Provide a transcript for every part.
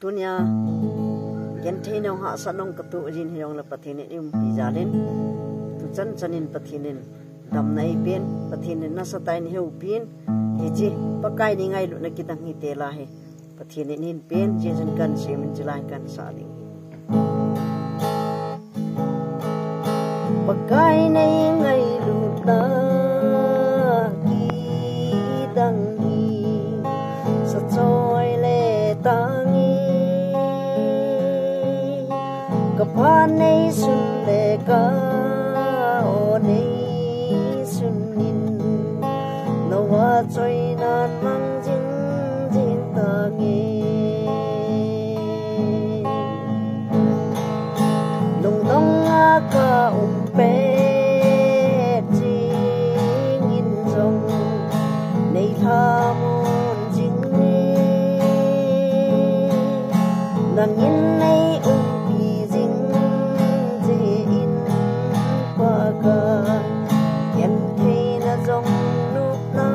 tunia gen the no ha sanong katu jin hiong la pathin im pijalin tu chan chanin pathinin dam nai pen pathinin na satain heu pin he chi pakai ni ngai lu na kitang hi te la he pathinin in pen jin kan semin chilai kan saling pakai nei ngai lu na ki dang hi sa choi le tangi kaphan nei sun le ka o nei sun nin no wa choi nan mang jin jin tangi lung dong a ka pe jing in jong nei tha mon jing ni nang in nei pi jing je in pa ka yan the na jong nu na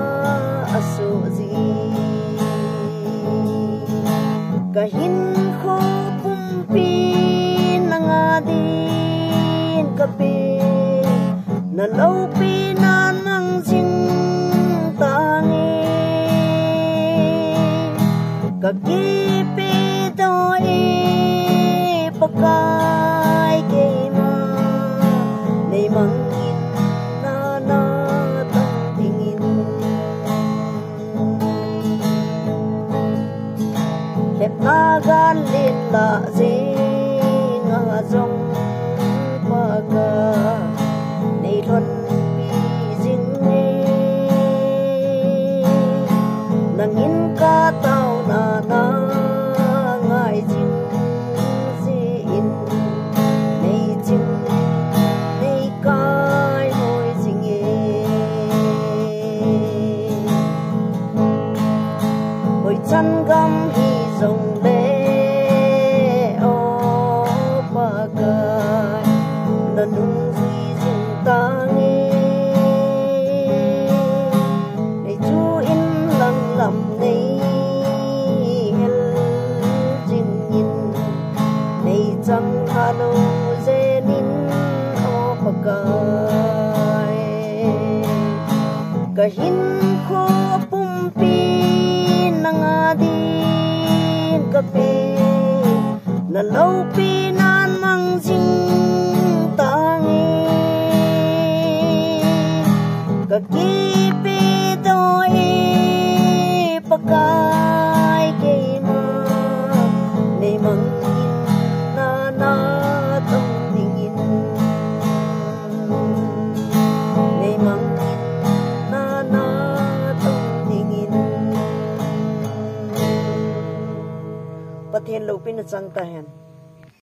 asu ji ka hin kho pum pi nanga din ka pe na lâu pi nan mang jing tangi ka ki pi do e pakai ke ma nei mang in na na tang ding in lep na gan len la je nga jong pa ka nei thon pi jing ne nang in ka tao na na ngai jing si in nei jing nei kai hoi jing e hoi chan gam hi jong le o pa ka na nung tangi nei chu in lang lam nei hel jing in nei chang halo zenin o pakai ka hin kho pum pi nanga din ka pe na lâu pi nan mang jing tangi ka ki pi do e pakai ke ma nei mang in na na tong ding in nei mang in na na tong ding in pathen lo pin chang ta hen